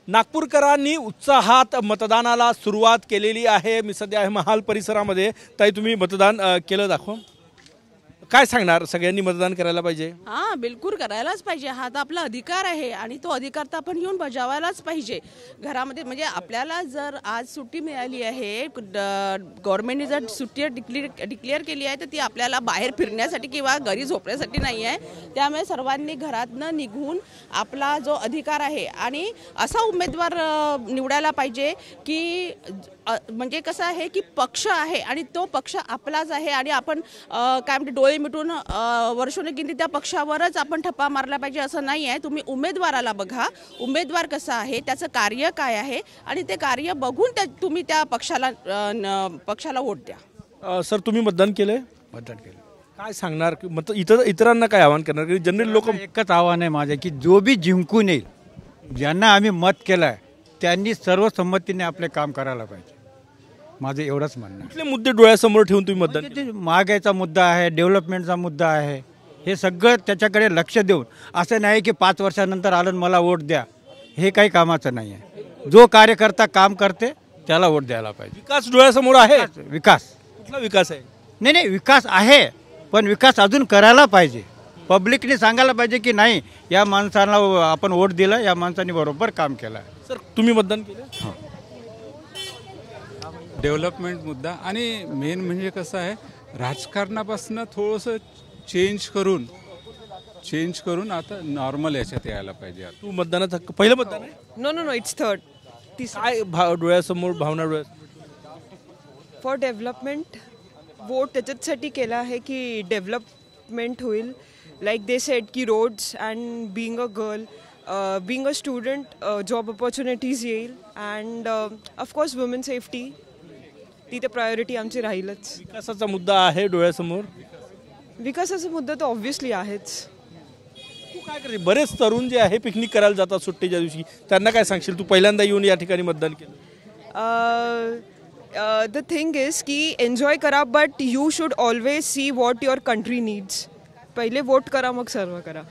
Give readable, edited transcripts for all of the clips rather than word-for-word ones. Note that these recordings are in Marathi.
नागपूरकरांनी उत्साहात मतदानाला सुरुवात केलेली आहे। मी सध्या आहे महाल परिसरामध्ये। ताई तुम्ही मतदान केलं दाखवा, काय सांगणार? सगळ्यांनी मतदान करायला पाहिजे? हां, बिलकुल करायलाच पाहिजे। हा तर आपला अधिकार आहे आणि तो अधिकार तर आपण येऊन बजावायलाच पाहिजे। घरामध्ये म्हणजे आपल्याला जर आज सुट्टी मिळाली आहे, गव्हर्नमेंटने जर सुट्टी डिक्लेअर केली आहे, तर ती आपल्याला बाहेर फिरण्यासाठी किंवा घरी झोपण्यासाठी नाही आहे। त्यामुळे सर्वांनी घरातनं निघून आपला जो अधिकार आहे आणि असा उमेदवार निवडायला पाहिजे की म्हणजे कसं आहे की पक्ष आहे आणि तो पक्ष आपलाच आहे आणि आपण काय म्हणते डोळे मिटून वर्षोनगिंती त्या पक्षावरच आपण ठप्पा मारला पाहिजे असं नाही आहे। तुम्ही उमेदवाराला बघा, उमेदवार कसा आहे, त्याचं कार्य काय आहे आणि ते कार्य बघून तुम्ही त्या पक्षाला वोट द्या। सर तुम्ही मतदान केलंय? मतदान केलं। काय सांगणार? इतरांना काय आवाहन करणार? की जनरल लोक एकच आव्हान आहे माझे की जो बी जिंकून येईल, ज्यांना आम्ही मत केलंय त्यांनी सर्वसंमतीने आपले काम करायला पाहिजे। माझं एवढंच म्हणणं आहे। कुठले मुद्दे डोळ्यासमोर ठेवून तुम्ही मतदान केलं? महागाईचा मुद्दा आहे, डेव्हलपमेंटचा मुद्दा आहे, हे सगळं त्याच्याकडे लक्ष देऊन, असं नाही की 5 वर्षानंतर आलं मला वोट द्या, हे काही कामाचं नाही आहे। जो कार्यकर्ता काम करते त्याला वोट द्यायला पाहिजे। विकास डोळ्यासमोर आहे? विकास कुठला विकास आहे? नाही, विकास आहे, पण विकास अजून करायला पाहिजे। पब्लिकने सांगायला पाहिजे की नाही, या माणसाला आपण वोट दिलं, या माणसाने बरोबर काम केलं। सर तुम्ही मतदान केलं? डेव्हलपमेंट मुद्दा आणि मेन म्हणजे कसं आहे, राजकारणापासून थोडंसं चेंज करून आता नॉर्मल याच्यात यायला पाहिजे। तू मतदानात हक्क पहिलं मतदान आहे? No, it's third. काय डोळ्यासमोर भावना फॉर डेव्हलपमेंट वोट त्याच्यासाठी केला आहे की डेव्हलपमेंट होईल। लाईक दे सेड की roads and being a girl, being a student, job opportunities येईल अँड ऑफकोर्स वुमेन सेफ्टी, ती तर प्रायोरिटी आमची राहीलच। विकासाचा मुद्दा आहे डोळ्यासमोर? विकासाचा मुद्दा तर ऑब्व्हियसली आहेच। तू काय करते? बरेच तरुण जे आहे पिकनिक करायला जातात सुट्टीच्या दिवशी, त्यांना काय सांगशील? तू पहिल्यांदा येऊन या ठिकाणी मतदान केलं? द थिंग इज की एन्जॉय करा, but you should always see what your country needs. पहिले वोट करा, मग सर्व करा।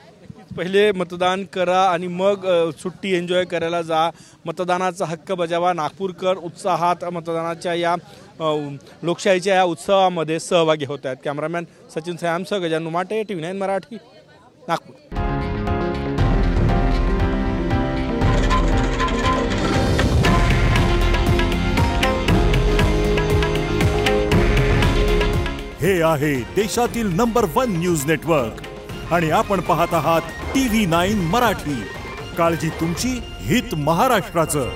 पहिले मतदान करा आणि मग सुट्टी एन्जॉय करायला जा। मतदानाचा हक्क बजावा। नागपूरकर उत्साहात मतदानाच्या या लोकशाहीच्या या उत्सवामध्ये सहभागी होत आहेत। कॅमेरामॅन सचिन सयामसह गजानन माटे, TV9 मराठी, नागपूर। हे आहे देशातील नंबर 1 न्यूज नेटवर्क आणि आपण पाहत आहात TV9 मराठी। काळजी तुमची, हित महाराष्ट्राचं।